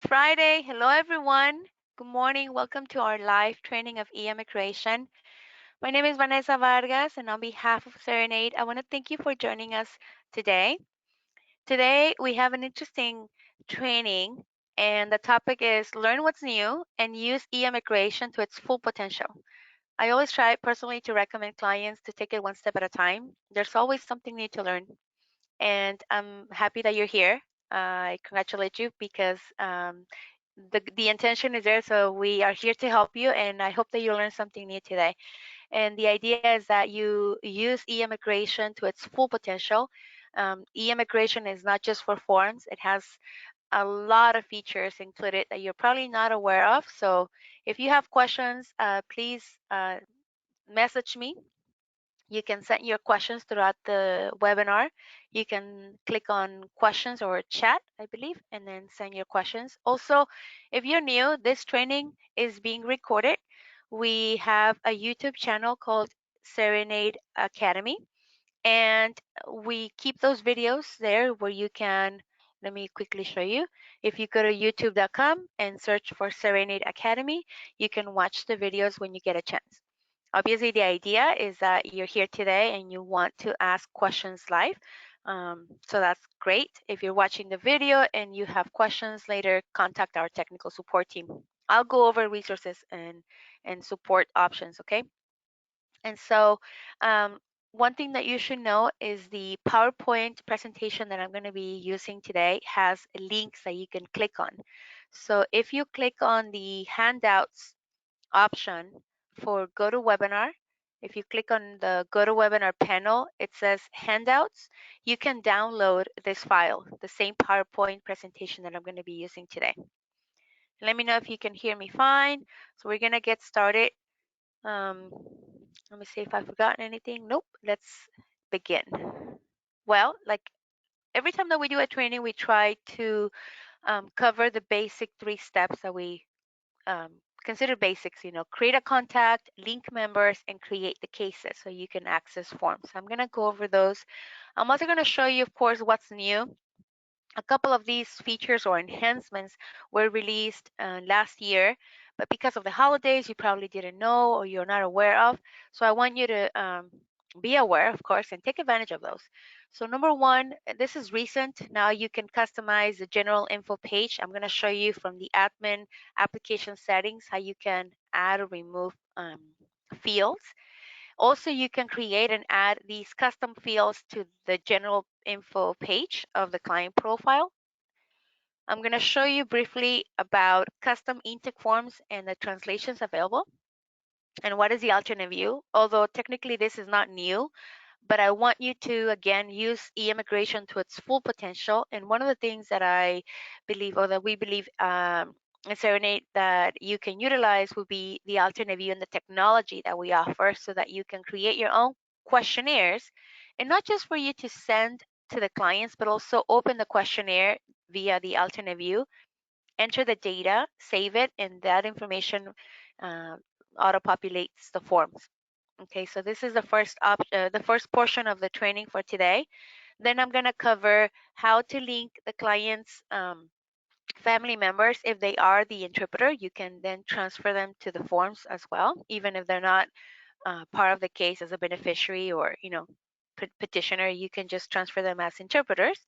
Friday. Hello, everyone. Good morning. Welcome to our live training of eIMMIGRATION. My name is Vanessa Vargas, and on behalf of Cerenade, I want to thank you for joining us today. Today, we have an interesting training, and the topic is Learn What's New and Use eImmigration to its full potential. I always try personally to recommend clients to take it one step at a time. There's always something new to learn, and I'm happy that you're here. I congratulate you because the intention is there, so we are here to help you, and I hope that you learn something new today. And the idea is that you use e-immigration to its full potential. E-immigration is not just for forms; it has a lot of features included that you're probably not aware of. So if you have questions, please message me. You can send your questions throughout the webinar. You can click on questions or chat, I believe, and then send your questions. Also, if you're new, this training is being recorded. We have a YouTube channel called Cerenade Academy, and we keep those videos there where you can. Let me quickly show you. If you go to youtube.com and search for Cerenade Academy, you can watch the videos when you get a chance. Obviously, the idea is that you're here today and you want to ask questions live. So that's great. If you're watching the video and you have questions later, contact our technical support team. I'll go over resources and support options, okay? And so one thing that you should know is the PowerPoint presentation that I'm going to be using today has links that you can click on. So if you click on the handouts option for GoToWebinar. If you click on the GoToWebinar panel, it says handouts. You can download this file, the same PowerPoint presentation that I'm going to be using today. Let me know if you can hear me fine. So we're going to get started. Um, Let me see if I've forgotten anything. Nope. Let's begin. Well, like every time that we do a training, we try to cover the basic 3 steps that we um, consider basics, create a contact, link members, and create the cases so you can access forms. I'm going to go over those. I'm also going to show you, of course, what's new. A couple of these features or enhancements were released last year, but because of the holidays, you probably didn't know or you're not aware of. So I want you to be aware, of course, and take advantage of those. So number one, this is recent. Now you can customize the general info page. I'm going to show you from the admin application settings how you can add or remove fields. Also, you can create and add these custom fields to the general info page of the client profile. I'm going to show you briefly about custom intake forms and the translations available and what is the alternate view. Although technically this is not new, but I want you to, again, use e-immigration to its full potential. And one of the things that I believe, or that we believe in Cerenade, that you can utilize would be the alternate view and the technology that we offer so that you can create your own questionnaires, and not just for you to send to the clients, but also open the questionnaire via the alternate view, enter the data, save it, and that information uh, auto-populates the forms. Okay, so this is the first portion of the training for today. Then I'm going to cover how to link the client's family members. If they are the interpreter, you can then transfer them to the forms as well, even if they're not part of the case as a beneficiary or petitioner. You can just transfer them as interpreters.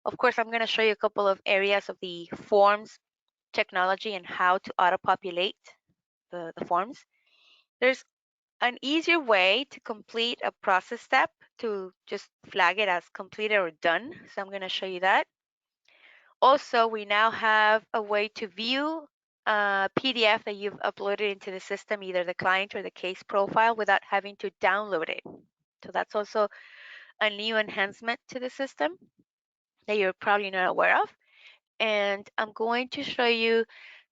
Of course, I'm going to show you a couple of areas of the forms technology and how to auto-populate the forms. There's an easier way to complete a process step to just flag it as completed or done. So I'm going to show you that. Also, we now have a way to view a PDF that you've uploaded into the system, either the client or the case profile, without having to download it. So that's also a new enhancement to the system that you're probably not aware of. And I'm going to show you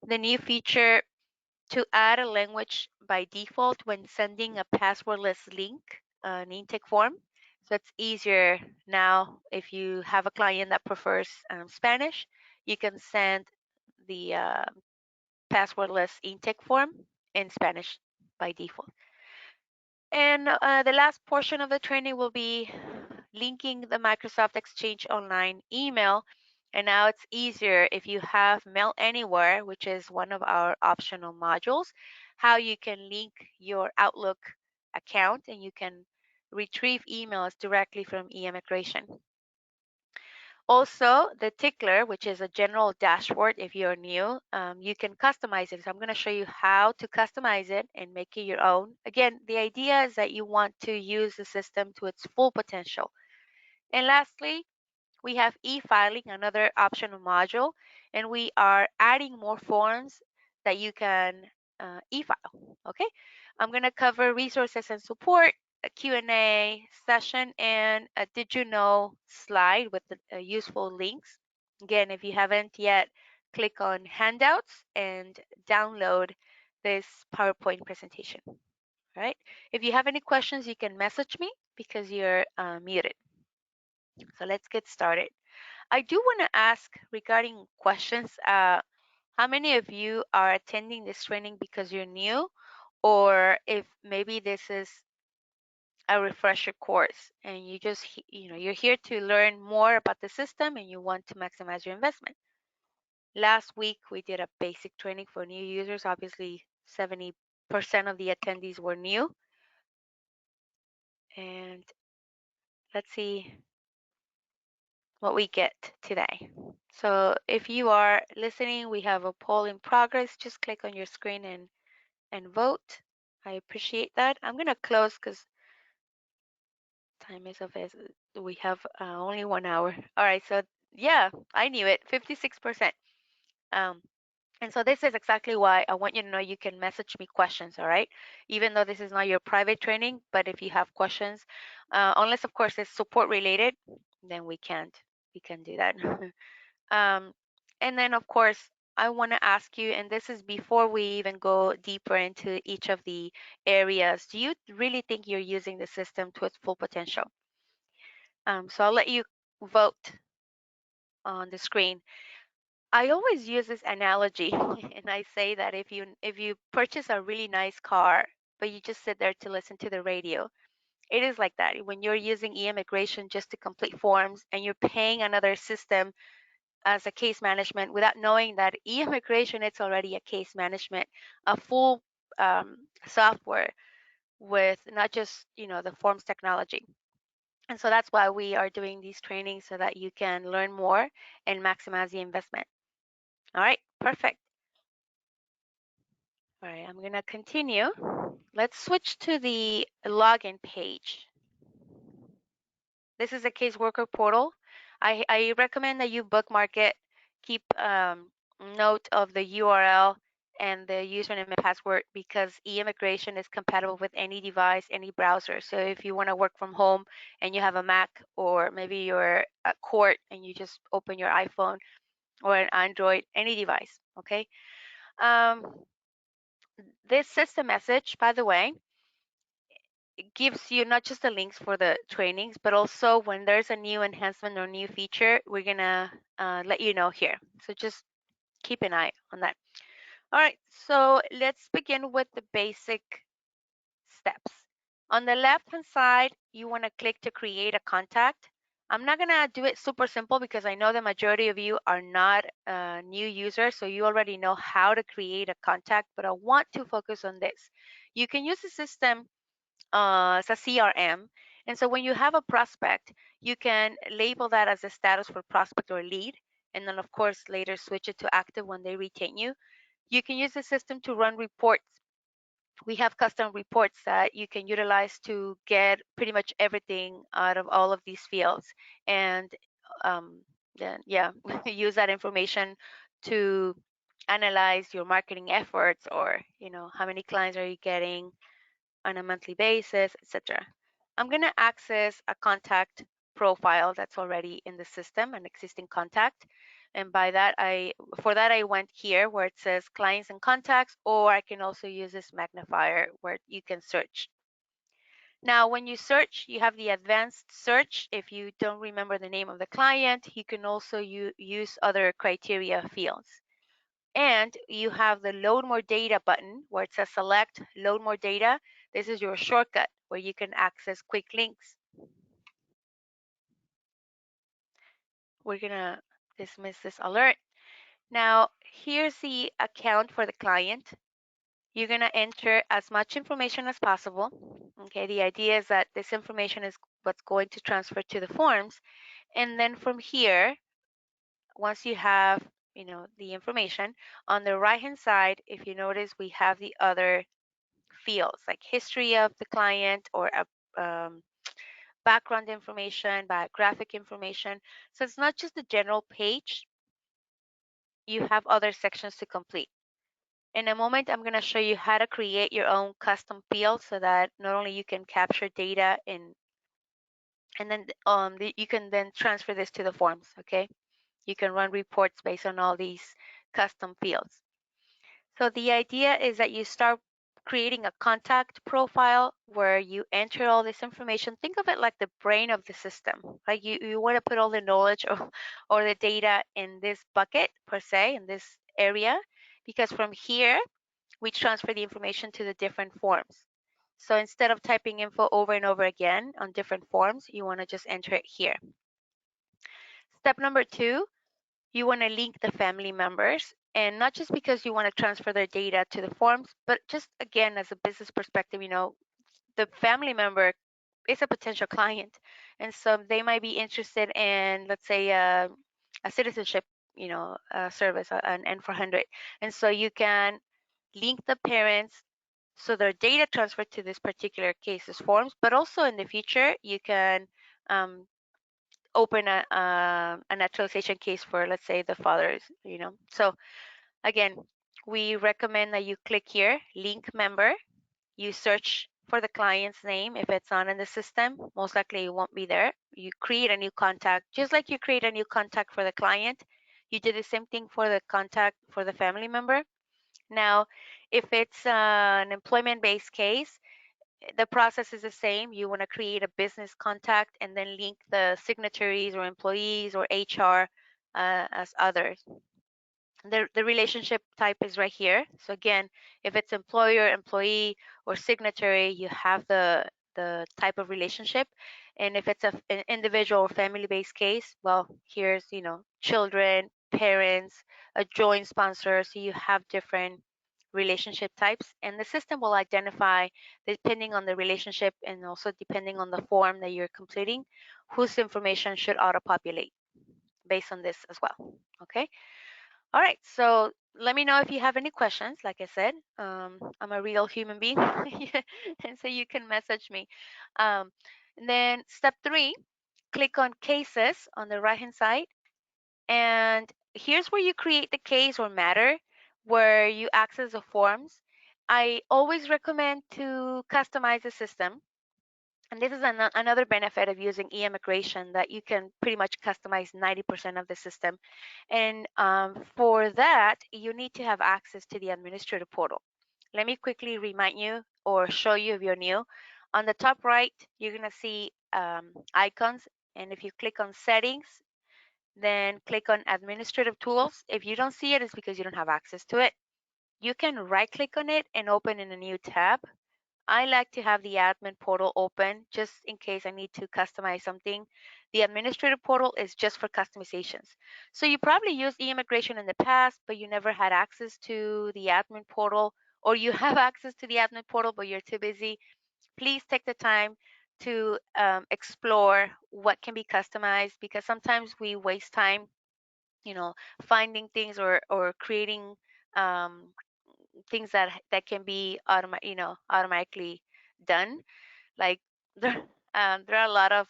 the new feature to add a language by default when sending a passwordless link, an intake form. So it's easier now if you have a client that prefers Spanish, you can send the passwordless intake form in Spanish by default. And the last portion of the training will be linking the Microsoft Exchange Online email And now it's easier if you have Mail Anywhere, which is one of our optional modules, how you can link your Outlook account and you can retrieve emails directly from eIMMIGRATION. Also, the tickler, which is a general dashboard if you're new, you can customize it. So I'm going to show you how to customize it and make it your own. Again, the idea is that you want to use the system to its full potential. And lastly, we have e-filing, another optional module, and we are adding more forms that you can e-file. Okay, I'm going to cover resources and support, a Q&A session, and a did you know slide with the useful links. Again, if you haven't yet, click on handouts and download this PowerPoint presentation. All right. If you have any questions, you can message me because you're muted. So let's get started. I do want to ask regarding questions. How many of you are attending this training because you're new, or if maybe this is a refresher course and you just, you're here to learn more about the system and you want to maximize your investment. Last week we did a basic training for new users. Obviously, 70% of the attendees were new. And let's see what we get today. So if you are listening, we have a poll in progress. Just click on your screen and vote. I appreciate that. I'm gonna close because time is of essence. We have only 1 hour. All right, so yeah, I knew it, 56%. Um, and so this is exactly why I want you to know you can message me questions, all right? Even though this is not your private training, but if you have questions, unless of course it's support related, then we can do that. Um, and then, of course, I want to ask you, and this is before we even go deeper into each of the areas, do you really think you're using the system to its full potential? So I'll let you vote on the screen. I always use this analogy, and I say that if you purchase a really nice car, but you just sit there to listen to the radio, it is like that. When you're using e-immigration just to complete forms and you're paying another system as a case management without knowing that e-immigration it's already a case management, a full software with not just the forms technology. And so that's why we are doing these trainings so that you can learn more and maximize the investment. All right, perfect. All right, I'm gonna continue. Let's switch to the login page. This is a caseworker portal. I recommend that you bookmark it, keep note of the URL and the username and password because e-immigration is compatible with any device, any browser. So if you want to work from home and you have a Mac or maybe you're at court and you just open your iPhone or an Android, any device, okay? This system message, by the way, it gives you not just the links for the trainings, but also when there's a new enhancement or new feature, we're gonna let you know here. So just keep an eye on that. All right, so let's begin with the basic steps. On the left-hand side, you wanna click to create a contact. I'm not gonna do it super simple because I know the majority of you are not new users, so you already know how to create a contact, but I want to focus on this. You can use the system as a CRM. And so when you have a prospect, you can label that as a status for prospect or lead. And then, of course, later switch it to active when they retain you. You can use the system to run reports. We have custom reports that you can utilize to get pretty much everything out of all of these fields. And then, yeah, use that information to analyze your marketing efforts or, how many clients are you getting, on a monthly basis, etc. I'm going to access a contact profile that's already in the system, an existing contact. And for that, I went here where it says clients and contacts, or I can also use this magnifier where you can search. Now, when you search, you have the advanced search. If you don't remember the name of the client, you can also use other criteria fields. And you have the load more data button where it says select load more data. This is your shortcut where you can access quick links. We're gonna Dismiss this alert. Now, here's the account for the client. You're going to enter as much information as possible. Okay, the idea is that this information is what's going to transfer to the forms. And then from here, once you have, the information, on the right-hand side, if you notice, we have the other fields like history of the client or background information, biographic information. So it's not just the general page, you have other sections to complete. In a moment, I'm going to show you how to create your own custom field so that not only you can capture data and then you can then transfer this to the forms, okay? You can run reports based on all these custom fields. So the idea is that you start creating a contact profile where you enter all this information. Think of it like the brain of the system. Like you want to put all the knowledge or the data in this bucket per se, in this area, because from here we transfer the information to the different forms. So instead of typing info over and over again on different forms, you want to just enter it here. Step number 2, you want to link the family members, and not just because you want to transfer their data to the forms, but just again as a business perspective, the family member is a potential client, and so they might be interested in, let's say, a citizenship, service, an N400, and so you can link the parents so their data transferred to this particular case's forms, but also in the future you can um, open a naturalization case for, let's say, the fathers, So again, we recommend that you click here, link member. You search for the client's name. If it's not in the system, most likely it won't be there. You create a new contact, just like you create a new contact for the client. You did the same thing for the contact for the family member. Now, if it's an employment-based case, the process is the same. You want to create a business contact and then link the signatories or employees or HR as others. The relationship type is right here. So again, if it's employer, employee, or signatory, you have the type of relationship. And if it's an individual or family-based case, well, here's, children, parents, a joint sponsor. So you have different relationship types, and the system will identify, depending on the relationship and also depending on the form that you're completing, whose information should auto-populate based on this as well. Okay. All right, so let me know if you have any questions. Like I said, I'm a real human being, and so you can message me. And then step 3, click on cases on the right-hand side, and here's where you create the case or matter, where you access the forms. I always recommend to customize the system. And this is another benefit of using eIMMIGRATION, that you can pretty much customize 90% of the system. And for that, you need to have access to the administrative portal. Let me quickly remind you or show you if you're new. On the top right, you're going to see icons. And if you click on settings, then click on administrative tools. If you don't see it, it's because you don't have access to it. You can right click on it and open in a new tab. I like to have the admin portal open just in case I need to customize something. The administrative portal is just for customizations. So you probably used eIMMIGRATION in the past, but you never had access to the admin portal, or you have access to the admin portal, but you're too busy. Please take the time to explore what can be customized, because sometimes we waste time, finding things or creating um, things that can be automatically done. Like there, there are a lot of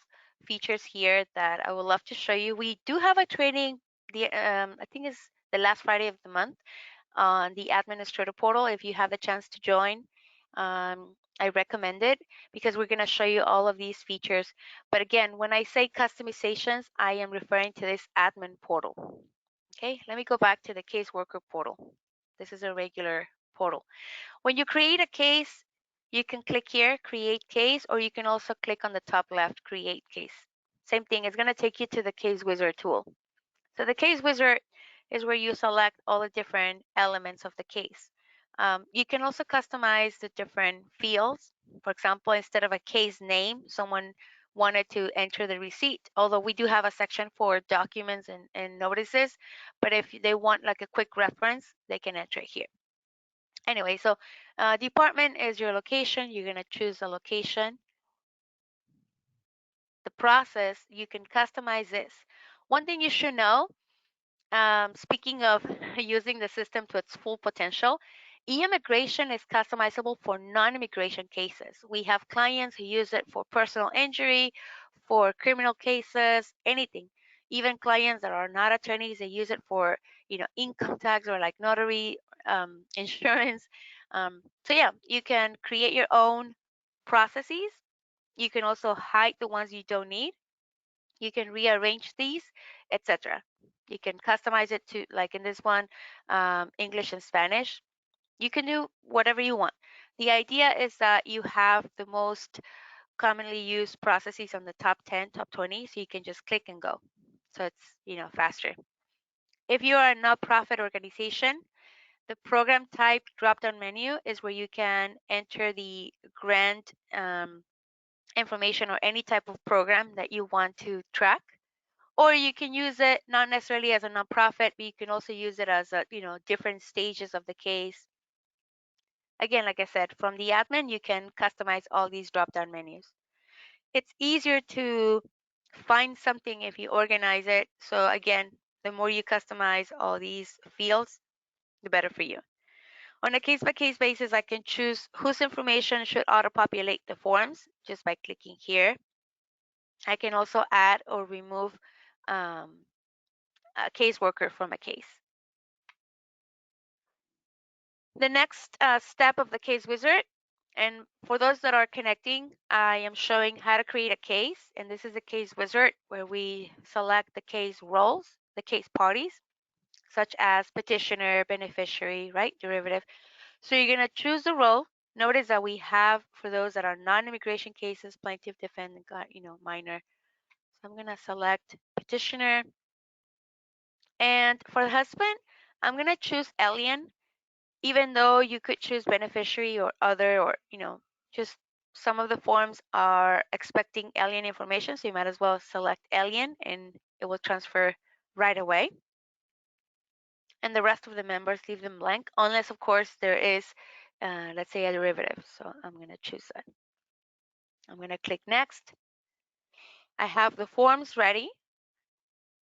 features here that I would love to show you. We do have a training, I think it's the last Friday of the month, on the administrator portal. If you have the chance to join, I recommend it, because we're going to show you all of these features. But again, when I say customizations, I am referring to this admin portal. Okay, let me go back to the caseworker portal. This is a regular portal. When you create a case, you can click here, create case, or you can also click on the top left, create case. Same thing, it's going to take you to the case wizard tool. So the case wizard is where you select all the different elements of the case. You can also customize the different fields. For example, instead of a case name, someone wanted to enter the receipt, although we do have a section for documents and notices, but if they want like a quick reference, they can enter it here. Anyway, so department is your location. You're going to choose a location. The process, you can customize this. One thing you should know, speaking of using the system to its full potential, e-immigration is customizable for non-immigration cases. We have clients who use it for personal injury, for criminal cases, anything. Even clients that are not attorneys, they use it for, income tax or like notary, insurance. So yeah, you can create your own processes. You can also hide the ones you don't need. You can rearrange these, etc. You can customize it to, like in this one, English and Spanish. You can do whatever you want. The idea is that you have the most commonly used processes on the top 10, top 20, so you can just click and go. So it's, faster. If you are a nonprofit organization, the program type drop-down menu is where you can enter the grant information or any type of program that you want to track. Or you can use it not necessarily as a nonprofit, but you can also use it as a, different stages of the case. Again, like I said, from the admin, you can customize all these drop-down menus. It's easier to find something if you organize it. So again, the more you customize all these fields, the better for you. On a case-by-case basis, I can choose whose information should auto-populate the forms just by clicking here. I can also add or remove um, a caseworker from a case. The next step of the case wizard, and for those that are connecting, I am showing how to create a case, and this is a case wizard where we select the case roles, the case parties, such as petitioner, beneficiary, right, derivative. So you're going to choose the role. Notice that we have, for those that are non-immigration cases, plaintiff, defendant, minor. So I'm going to select petitioner, and for the husband, I'm going to choose alien, even though you could choose beneficiary or other, or just some of the forms are expecting alien information, so you might as well select alien and it will transfer right away. And the rest of the members, leave them blank, unless of course there is, let's say, a derivative. So I'm going to choose that. I'm going to click next. I have the forms ready.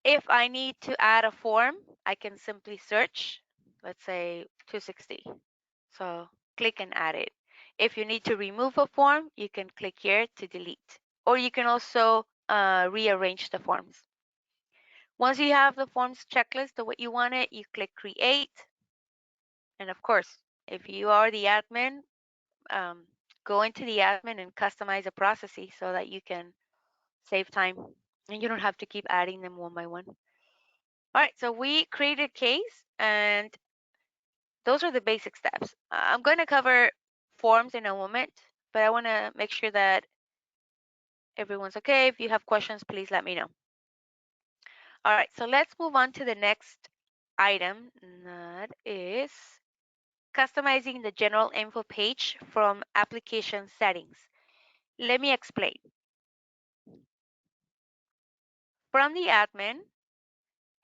If I need to add a form, I can simply search, let's say 260. So click and add it. If you need to remove a form, you can click here to delete. Or you can also rearrange the forms. Once you have the forms checklist the way you want it, you click create. And of course, if you are the admin, go into the admin and customize the processes so that you can save time and you don't have to keep adding them one by one. All right, so we created a case, and those are the basic steps. I'm going to cover forms in a moment, but I want to make sure that everyone's okay. If you have questions, please let me know. All right, so let's move on to the next item. That is customizing the general info page from application settings. Let me explain. From the admin,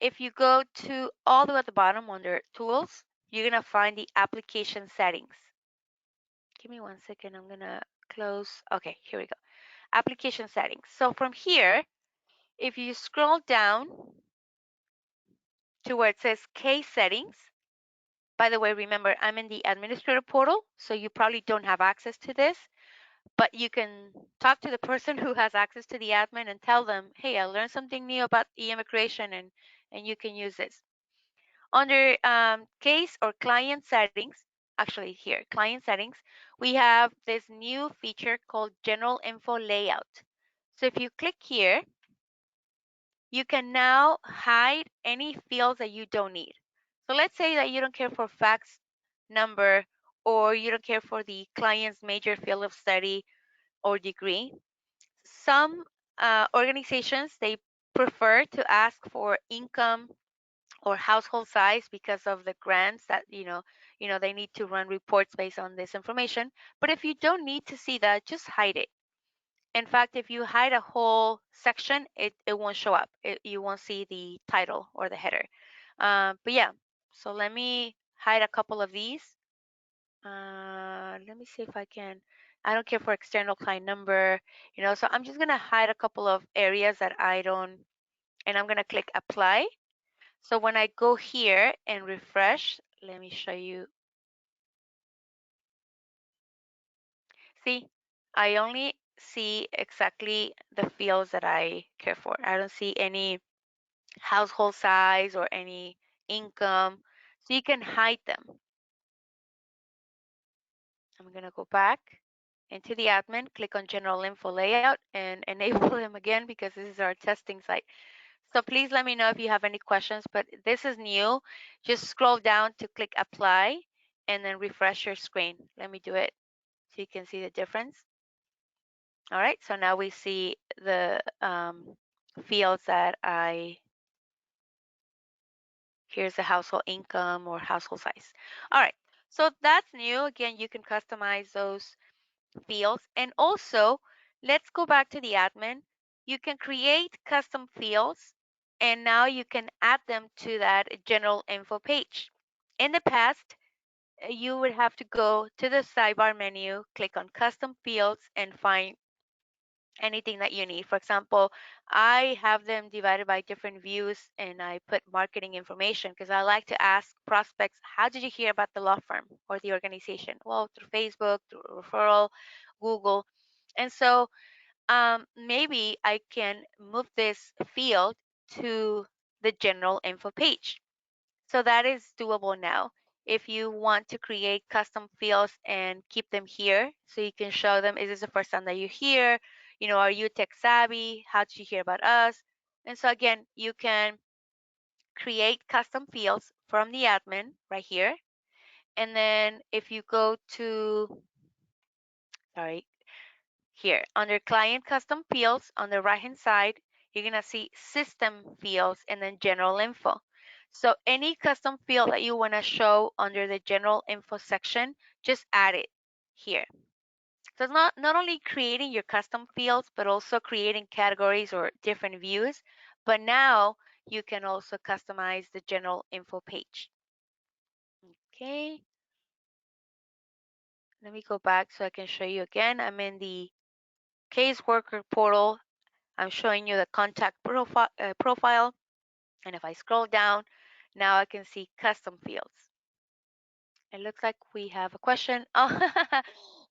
if you go to all the way at the bottom under tools, you're going to find the application settings. Give me 1 second. I'm going to close. Okay, here we go. Application settings. So from here, if you scroll down to where it says case settings, by the way, remember, I'm in the administrator portal, so you probably don't have access to this, but you can talk to the person who has access to the admin and tell them, hey, I learned something new about eIMMIGRATION, and you can use this. Under case or client settings, actually here, client settings, we have this new feature called General Info Layout. So if you click here, you can now hide any fields that you don't need. So let's say that you don't care for fax number, or you don't care for the client's major field of study or degree. Some organizations, they prefer to ask for income or household size because of the grants that they need to run reports based on this information. But if you don't need to see that, just hide it. In fact, if you hide a whole section, it won't show up. You won't see the title or the header. But yeah, so let me hide a couple of these. Let me see if I can. I don't care for external client number, so I'm just gonna hide a couple of areas that I don't, and I'm gonna click apply. So when I go here and refresh, let me show you. See, I only see exactly the fields that I care for. I don't see any household size or any income. So you can hide them. I'm going to go back into the admin, click on general info layout and enable them again because this is our testing site. So please let me know if you have any questions, but this is new. Just scroll down to click apply and then refresh your screen. Let me do it so you can see the difference. All right, so now we see the fields that here's the household income or household size. All right, so that's new. Again, you can customize those fields. And also, let's go back to the admin. You can create custom fields, and now you can add them to that general info page. In the past, you would have to go to the sidebar menu, click on custom fields, and find anything that you need. For example, I have them divided by different views and I put marketing information because I like to ask prospects, how did you hear about the law firm or the organization? Well, through Facebook, through referral, Google. And so maybe I can move this field to the general info page. So that is doable now. If you want to create custom fields and keep them here, so you can show them, is this the first time that you're here? Are you tech savvy? How did you hear about us? And so again, you can create custom fields from the admin right here. And then if you go to, sorry, here under client custom fields on the right hand side, you're going to see system fields and then general info. So any custom field that you want to show under the general info section, just add it here. So it's not only creating your custom fields, but also creating categories or different views. But now you can also customize the general info page. Okay. Let me go back so I can show you again. I'm in the caseworker portal. I'm showing you the contact profile. And if I scroll down, now I can see custom fields. It looks like we have a question. Oh,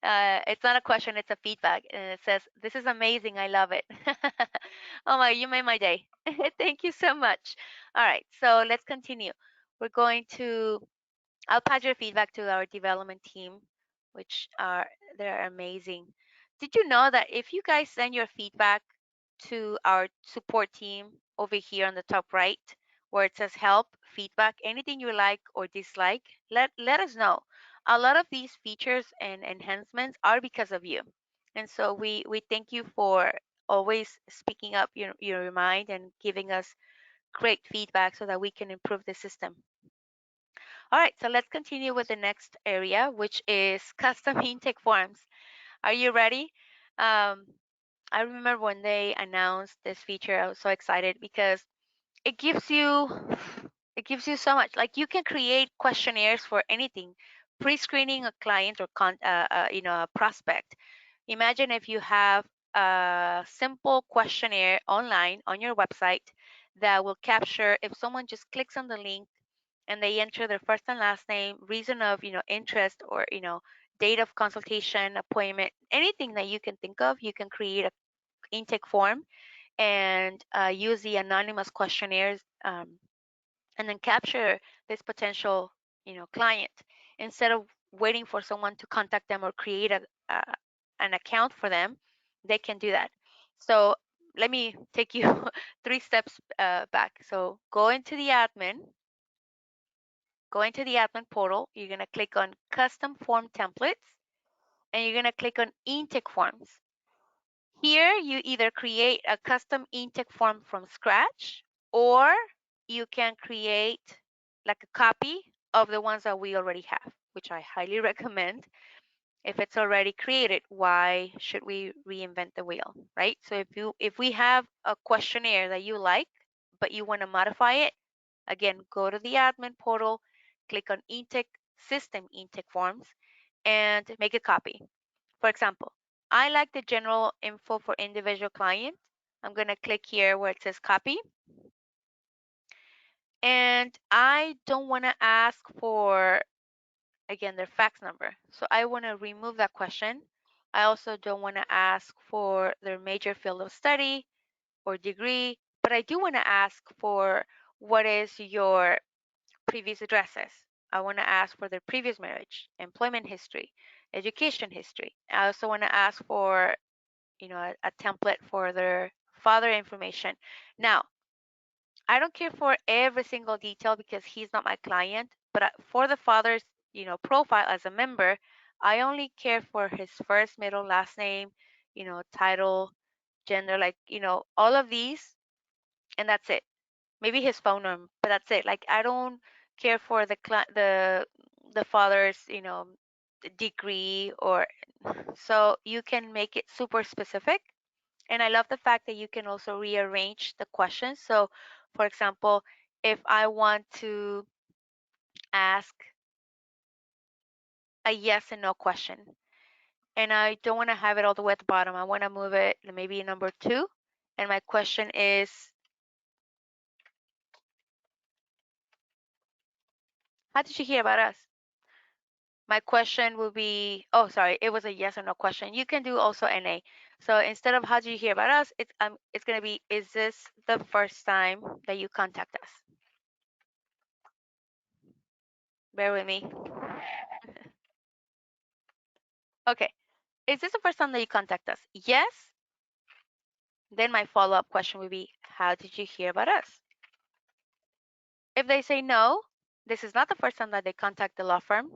it's not a question, it's a feedback. And it says, this is amazing. I love it. Oh my, you made my day. Thank you so much. All right, so let's continue. We're going to, I'll pass your feedback to our development team, which they're amazing. Did you know that if you guys send your feedback to our support team over here on the top right, where it says help, feedback, anything you like or dislike, let us know. A lot of these features and enhancements are because of you. And so we thank you for always speaking up your mind and giving us great feedback so that we can improve the system. All right, so let's continue with the next area, which is custom intake forms. Are you ready? Um, I remember when they announced this feature, I was so excited because it gives you it gives you so much. Like you can create questionnaires for anything, pre-screening a client or a prospect. Imagine if you have a simple questionnaire online on your website that will capture if someone just clicks on the link and they enter their first and last name, reason of interest, or date of consultation, appointment, anything that you can think of, you can create a intake form and use the anonymous questionnaires, and then capture this potential client instead of waiting for someone to contact them or create an account for them. They can do that. So let me take you 3 steps back. So go into the admin portal. You're going to click on custom form templates and you're going to click on intake forms. Here, you either create a custom intake form from scratch, or you can create like a copy of the ones that we already have, which I highly recommend. If it's already created, why should we reinvent the wheel, right? So if we have a questionnaire that you like, but you want to modify it, again, go to the admin portal, click on intake system intake forms, and make a copy. For example, I like the general info for individual client. I'm going to click here where it says copy. And I don't want to ask for, again, their fax number. So I want to remove that question. I also don't want to ask for their major field of study or degree, but I do want to ask for what is your previous addresses. I want to ask for their previous marriage, employment history, education history. I also want to ask for, a template for their father information. Now, I don't care for every single detail because he's not my client, but for the father's, profile as a member, I only care for his first, middle, last name, title, gender, like, all of these, and that's it. Maybe his phone number, but that's it. Like I don't care for the father's, degree or so you can make it super specific. And I love the fact that you can also rearrange the questions. So, for example, if I want to ask a yes and no question, and I don't want to have it all the way at the bottom, I want to move it maybe number 2. And my question is, how did you hear about us? My question will be, oh, sorry, it was a yes or no question. You can do also NA. So instead of how did you hear about us, it's going to be, is this the first time that you contact us? Bear with me. Okay. Is this the first time that you contact us? Yes. Then my follow-up question would be, how did you hear about us? If they say no, this is not the first time that they contact the law firm.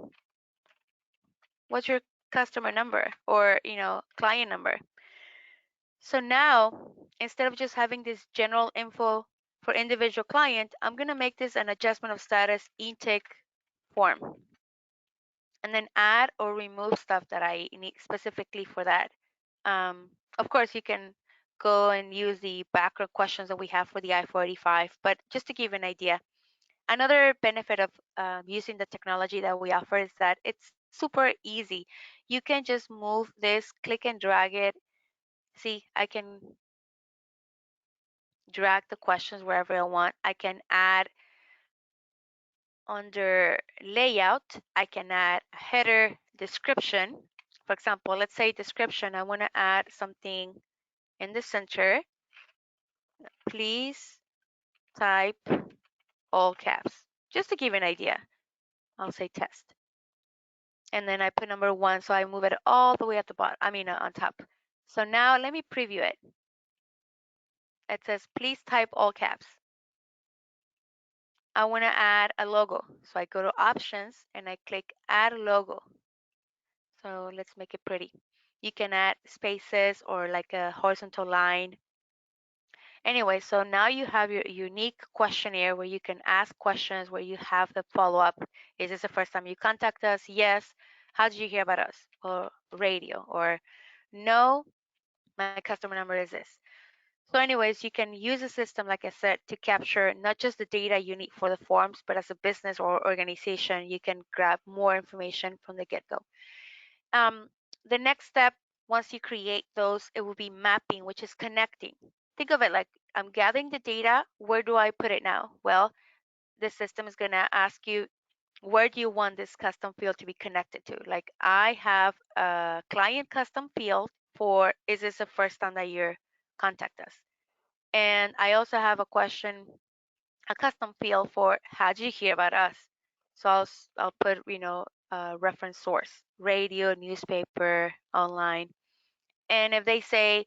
What's your customer number or, client number? So now, instead of just having this general info for individual client, I'm going to make this an adjustment of status intake form and then add or remove stuff that I need specifically for that. Of course, you can go and use the background questions that we have for the I-485, but just to give you an idea, another benefit of using the technology that we offer is that it's super easy. You can just move this, click and drag it. See, I can drag the questions wherever I want. I can add under layout, I can add a header description. For example, let's say description, I want to add something in the center. Please type all caps. Just to give an idea, I'll say test. And then I put number 1, so I move it all the way at the bottom, on top. So now let me preview it. It says, please type all caps. I want to add a logo. So I go to options and I click add logo. So let's make it pretty. You can add spaces or like a horizontal line. Anyway, so now you have your unique questionnaire where you can ask questions, where you have the follow-up. Is this the first time you contact us? Yes. How did you hear about us? Or radio? Or no, my customer number is this. So anyways, you can use a system, like I said, to capture not just the data you need for the forms, but as a business or organization, you can grab more information from the get-go. Um, the next step, once you create those, it will be mapping, which is connecting. Think of it like I'm gathering the data. Where do I put it now? Well, the system is going to ask you, where do you want this custom field to be connected to? Like I have a client custom field for, is this the first time that you contact us? And I also have a question, a custom field for how did you hear about us? So I'll put, reference source, radio, newspaper, online. And if they say,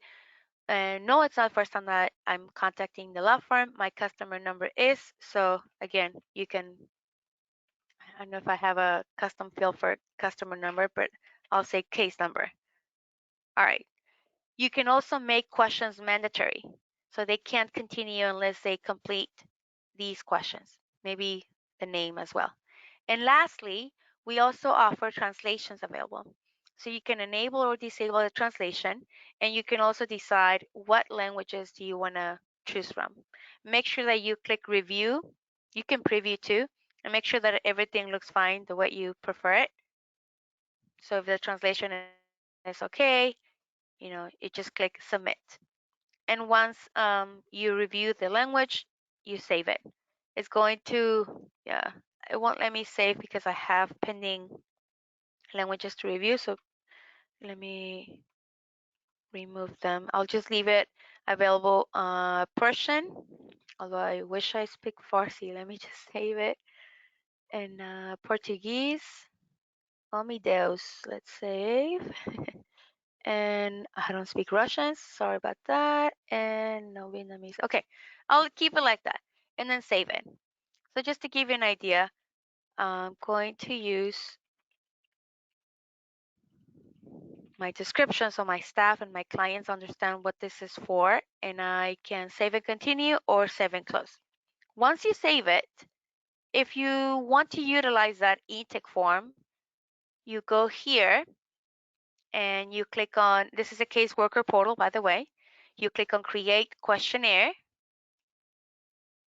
no, it's not the first time that I'm contacting the law firm, my customer number is, so again, you can, I don't know if I have a custom field for customer number, but I'll say case number. All right. You can also make questions mandatory. So they can't continue unless they complete these questions, maybe the name as well. And lastly, we also offer translations available. So you can enable or disable the translation, and you can also decide what languages do you want to choose from. Make sure that you click review. You can preview too, and make sure that everything looks fine the way you prefer it. So if the translation is okay, you just click submit. And once you review the language, you save it. It's going to, yeah, it won't let me save because I have pending languages to review. So let me remove them. I'll just leave it available Persian, although I wish I speak Farsi. Let me just save it. And Portuguese, oh me Deus, let's save. And I don't speak Russian, sorry about that. And no Vietnamese. Okay, I'll keep it like that and then save it. So just to give you an idea, I'm going to use my description so my staff and my clients understand what this is for, and I can save and continue or save and close. Once you save it, if you want to utilize that intake form, you go here and you click on, this is a caseworker portal, by the way. You click on create questionnaire,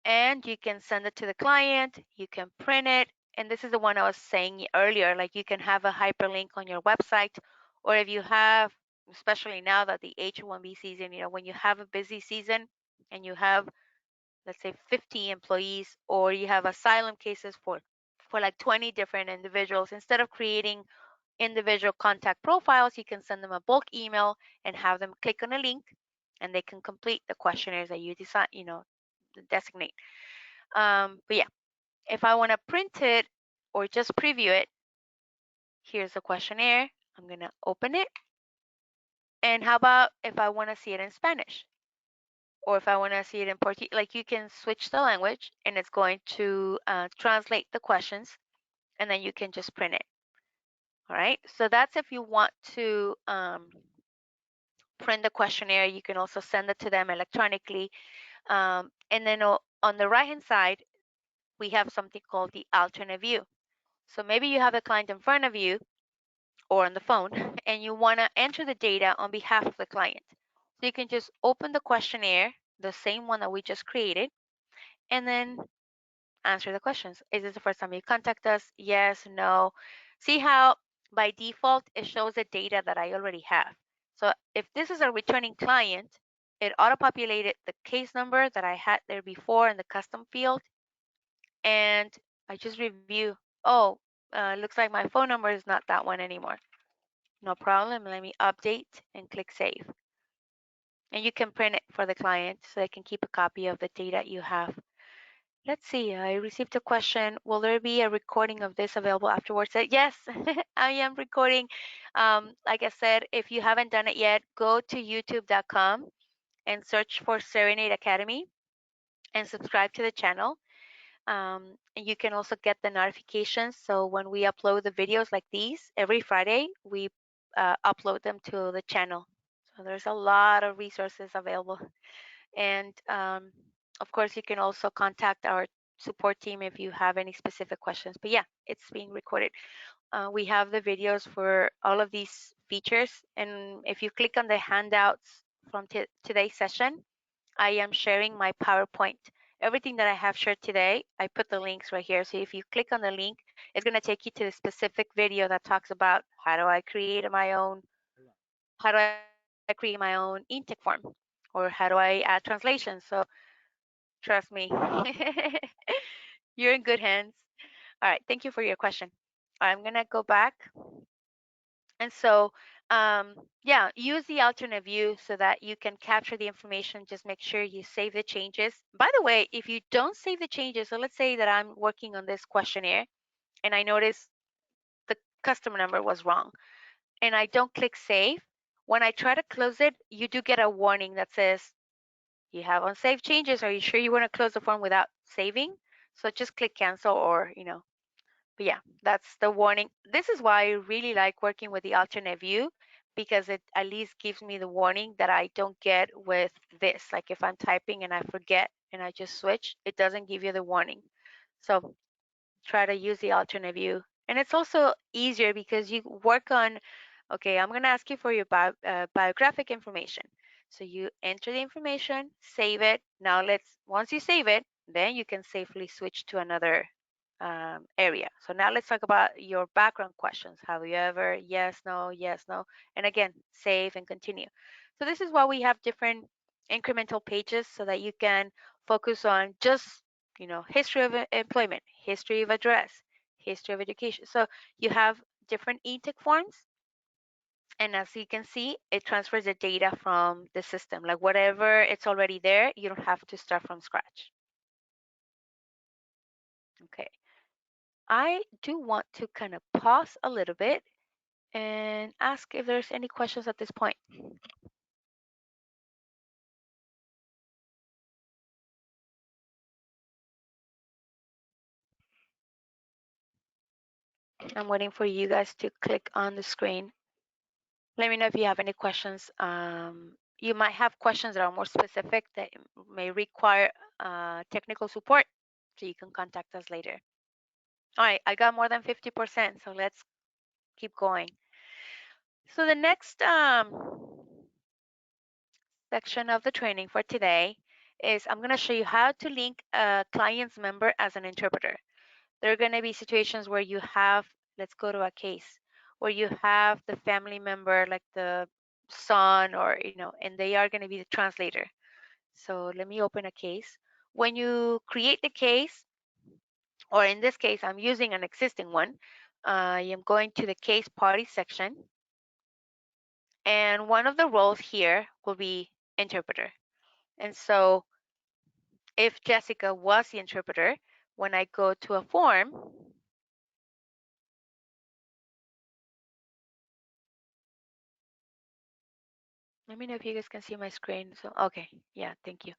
and you can send it to the client, you can print it, and this is the one I was saying earlier, like you can have a hyperlink on your website, or if you have, especially now that the H-1B season, when you have a busy season and you have, let's say 50 employees, or you have asylum cases for like 20 different individuals, instead of creating individual contact profiles, you can send them a bulk email and have them click on a link, and they can complete the questionnaires that you decide, designate. But yeah, if I want to print it or just preview it, here's the questionnaire. I'm going to open it. And how about if I want to see it in Spanish? Or if I want to see it in Portuguese, like you can switch the language and it's going to translate the questions, and then you can just print it. All right. So that's if you want to print the questionnaire. You can also send it to them electronically. And then on the right hand side, we have something called the alternate view. So maybe you have a client in front of you or on the phone, and you want to enter the data on behalf of the client. So you can just open the questionnaire, the same one that we just created, and then answer the questions. Is this the first time you contact us? Yes, no. See how by default it shows the data that I already have. So if this is a returning client, it auto-populated the case number that I had there before in the custom field, and I just review. Oh, looks like my phone number is not that one anymore. No problem. Let me update and click save. And you can print it for the client so they can keep a copy of the data you have. Let's see, I received a question. Will there be a recording of this available afterwards? Yes, I am recording. Like I said, if you haven't done it yet, go to youtube.com and search for Cerenade Academy and subscribe to the channel. And you can also get the notifications. So when we upload the videos like these every Friday, we upload them to the channel. So there's a lot of resources available. And of course, you can also contact our support team if you have any specific questions. But yeah, it's being recorded. We have the videos for all of these features. And if you click on the handouts from today's session, I am sharing my PowerPoint. Everything that I have shared today, I put the links right here. So if you click on the link, it's going to take you to the specific video that talks about how do I create my own intake form, or how do I add translations. So trust me, you're in good hands. All right, thank you for your question. I'm going to go back. And so, yeah, use the alternate view so that you can capture the information. Just make sure you save the changes. By the way, if you don't save the changes, so let's say that I'm working on this questionnaire and I notice the customer number was wrong and I don't click save, when I try to close it, you do get a warning that says, you have unsaved changes. Are you sure you want to close the form without saving? So just click cancel, or, but yeah, that's the warning. This is why I really like working with the alternate view, because it at least gives me the warning that I don't get with this. Like if I'm typing and I forget and I just switch, it doesn't give you the warning. So try to use the alternate view. And it's also easier because you work on Okay, I'm going to ask you for your biographic information. So you enter the information, save it. Now once you save it, then you can safely switch to another area. So now let's talk about your background questions. Have you ever? Yes, no. And again, save and continue. So this is why we have different incremental pages so that you can focus on just, history of employment, history of address, history of education. So you have different e-tick forms, and as you can see, it transfers the data from the system. Like whatever it's already there, you don't have to start from scratch. Okay. I do want to kind of pause a little bit and ask if there's any questions at this point. I'm waiting for you guys to click on the screen. Let me know if you have any questions. You might have questions that are more specific that may require technical support, so you can contact us later. All right, I got more than 50%, so let's keep going. So the next section of the training for today is I'm going to show you how to link a client's member as an interpreter. There are going to be situations where you have, let's go to a case, where you have the family member, like the son, or, and they are going to be the translator. So let me open a case. When you create the case, or in this case, I'm using an existing one, I am going to the case party section. And one of the roles here will be interpreter. And so if Jessica was the interpreter, when I go to a form, let me know if you guys can see my screen. So, okay, yeah, thank you.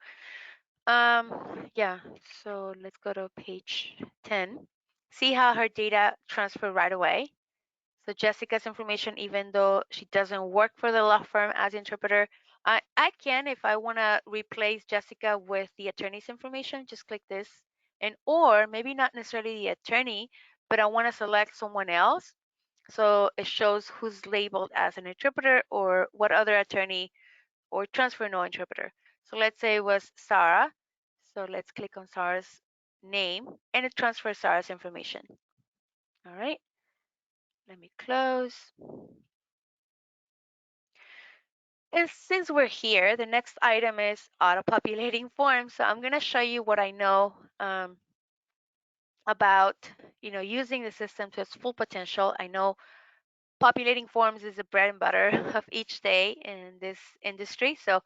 Yeah, so let's go to page 10. See how her data transfer right away. So Jessica's information, even though she doesn't work for the law firm as interpreter, I can, if I want to replace Jessica with the attorney's information, just click this. And or maybe not necessarily the attorney, but I want to select someone else. So it shows who's labeled as an interpreter or what other attorney or transfer no interpreter. So let's say it was Sarah. So let's click on Sarah's name and it transfers Sarah's information. All right, let me close. And since we're here, the next item is auto-populating forms. So I'm going to show you what I know about, using the system to its full potential. I know populating forms is the bread and butter of each day in this industry. So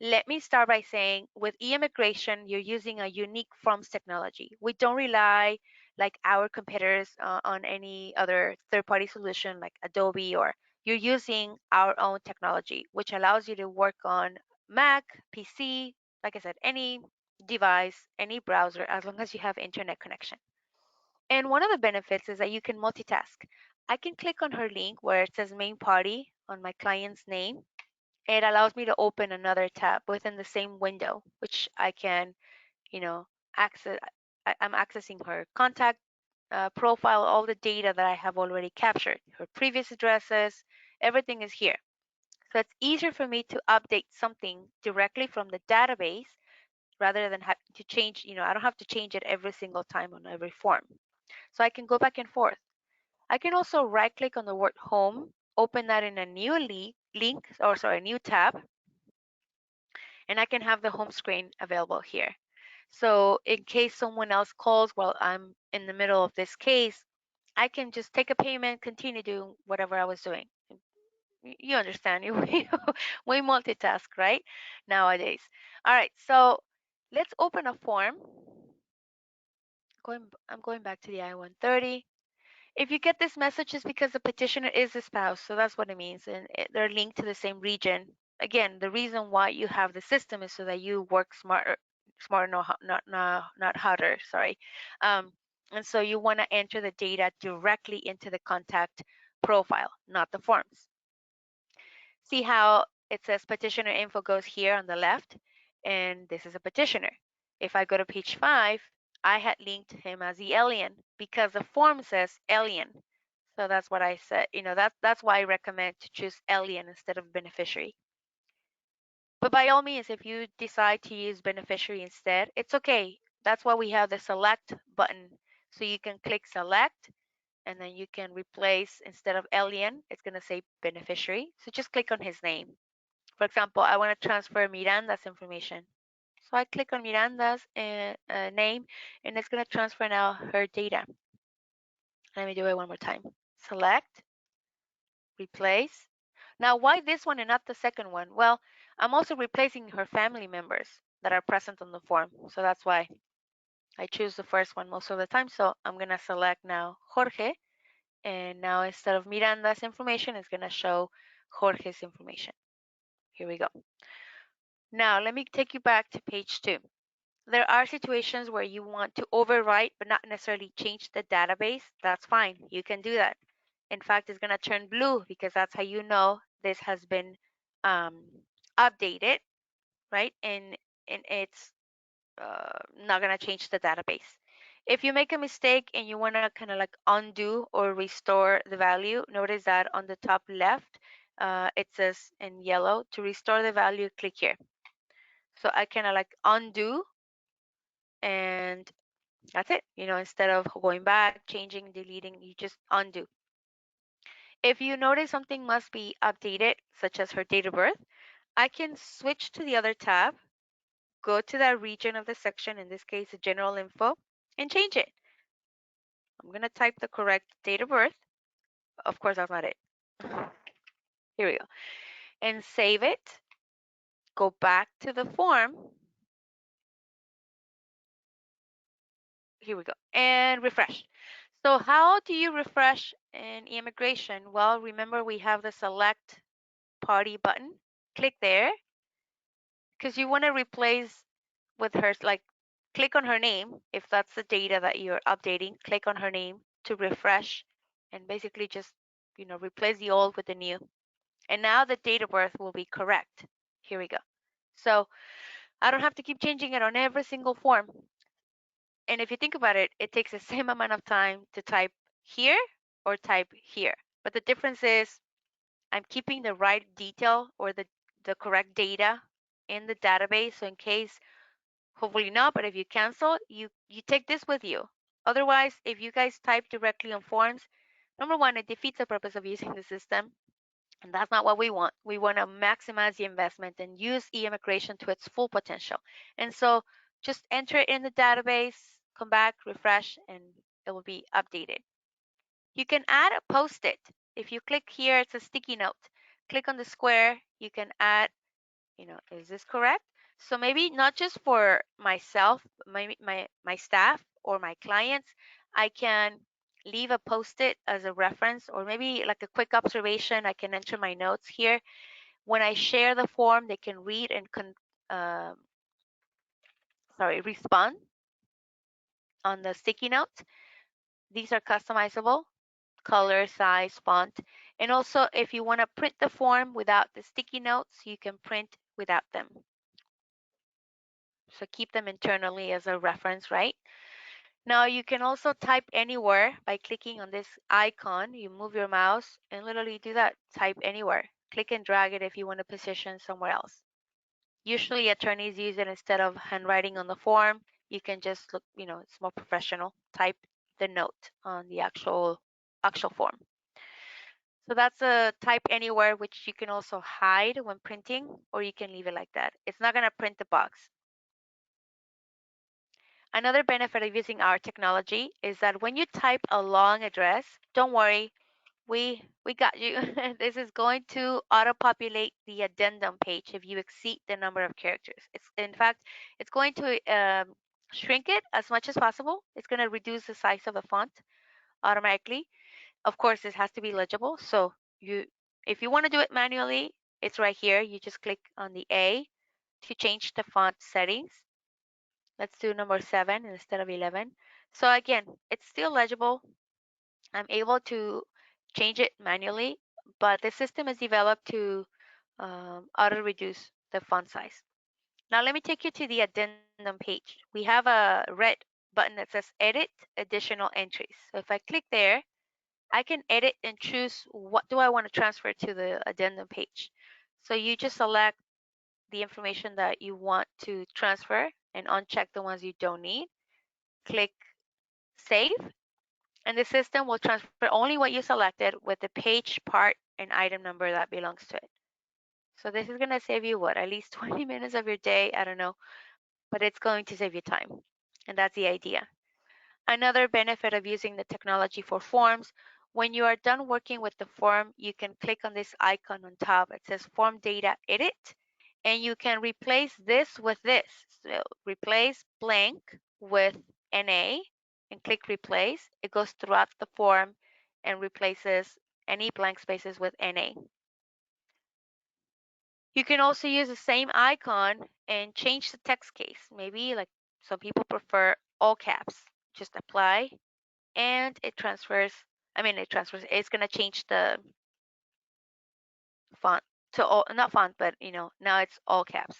let me start by saying with eIMMIGRATION, you're using a unique forms technology. We don't rely like our competitors on any other third-party solution like Adobe, or you're using our own technology, which allows you to work on Mac, PC, like I said, any device, any browser, as long as you have internet connection. And one of the benefits is that you can multitask. I can click on her link where it says main party on my client's name. It allows me to open another tab within the same window, which I can, access. I'm accessing her contact profile, all the data that I have already captured, her previous addresses, everything is here. So it's easier for me to update something directly from the database rather than having to change, I don't have to change it every single time on every form. So I can go back and forth. I can also right click on the word home, open that in a new a new tab, and I can have the home screen available here. So in case someone else calls while I'm in the middle of this case, I can just take a payment, continue doing whatever I was doing. You understand, we multitask, right? Nowadays. All right, so let's open a form. I'm going back to the I-130. If you get this message, it's because the petitioner is a spouse, so that's what it means, and they're linked to the same region. Again, the reason why you have the system is so that you work smarter, not harder. Sorry, and so you want to enter the data directly into the contact profile, not the forms. See how it says petitioner info goes here on the left, and this is a petitioner. If I go to page 5, I had linked him as the alien because the form says alien. So that's what I said. That's why I recommend to choose alien instead of beneficiary. But by all means, if you decide to use beneficiary instead, it's okay. That's why we have the select button. So you can click select and then you can replace, instead of alien, it's going to say beneficiary. So just click on his name. For example, I want to transfer Miranda's information. So I click on Miranda's name and it's going to transfer now her data. Let me do it one more time. Select, replace. Now, why this one and not the second one? Well, I'm also replacing her family members that are present on the form. So that's why I choose the first one most of the time. So I'm going to select now Jorge. And now instead of Miranda's information, it's going to show Jorge's information. Here we go. Now, let me take you back to page 2. There are situations where you want to overwrite but not necessarily change the database. That's fine. You can do that. In fact, it's going to turn blue because that's how you know this has been um, updated, right? And it's not going to change the database. If you make a mistake and you want to kind of like undo or restore the value, notice that on the top left, it says in yellow, to restore the value, click here. So I kind of like undo, and that's it. Instead of going back, changing, deleting, you just undo. If you notice something must be updated, such as her date of birth, I can switch to the other tab, go to that region of the section, in this case, the general info, and change it. I'm going to type the correct date of birth. Of course, that's not it. Here we go. And save it. Go back to the form. Here we go. And refresh. So how do you refresh in eIMMIGRATION? Well, remember we have the select party button. Click there because you want to replace with her, like click on her name. If that's the data that you're updating, click on her name to refresh and basically just, replace the old with the new. And now the date of birth will be correct. Here we go. So I don't have to keep changing it on every single form. And if you think about it, it takes the same amount of time to type here or type here. But the difference is I'm keeping the right detail or the correct data in the database. So in case, hopefully not, but if you cancel, you take this with you. Otherwise, if you guys type directly on forms, number one, it defeats the purpose of using the system. And that's not what we want. We want to maximize the investment and use eIMMIGRATION to its full potential. And so just enter it in the database, come back, refresh, and it will be updated. You can add a post-it. If you click here, it's a sticky note. Click on the square. You can add, is this correct? So maybe not just for myself, my staff or my clients, I can leave a post-it as a reference, or maybe like a quick observation. I can enter my notes here. When I share the form, they can read and uh, respond on the sticky notes. These are customizable, color, size, font. And also, if you want to print the form without the sticky notes, you can print without them. So keep them internally as a reference, right? Now you can also type anywhere by clicking on this icon. You move your mouse and literally do that. Type anywhere. Click and drag it if you want to position somewhere else. Usually attorneys use it instead of handwriting on the form. You can just look, it's more professional. Type the note on the actual form. So that's a type anywhere, which you can also hide when printing, or you can leave it like that. It's not going to print the box. Another benefit of using our technology is that when you type a long address, don't worry, we got you. This is going to auto-populate the addendum page if you exceed the number of characters. It's in fact, it's going to shrink it as much as possible. It's going to reduce the size of the font automatically. Of course, this has to be legible. So if you want to do it manually, it's right here. You just click on the A to change the font settings. Let's do number 7 instead of 11. So again, it's still legible. I'm able to change it manually, but the system is developed to auto reduce the font size. Now let me take you to the addendum page. We have a red button that says edit additional entries. So if I click there, I can edit and choose what do I want to transfer to the addendum page. So you just select the information that you want to transfer and uncheck the ones you don't need. Click save, and the system will transfer only what you selected with the page, part, and item number that belongs to it. So this is going to save you what, at least 20 minutes of your day? I don't know, but it's going to save you time. And that's the idea. Another benefit of using the technology for forms, when you are done working with the form, you can click on this icon on top. It says Form Data Edit, and you can replace this with this. So replace blank with NA and click Replace. It goes throughout the form and replaces any blank spaces with NA. You can also use the same icon and change the text case. Maybe like some people prefer all caps. Just apply and it transfers. It's going to change the font to all, not font, but now it's all caps.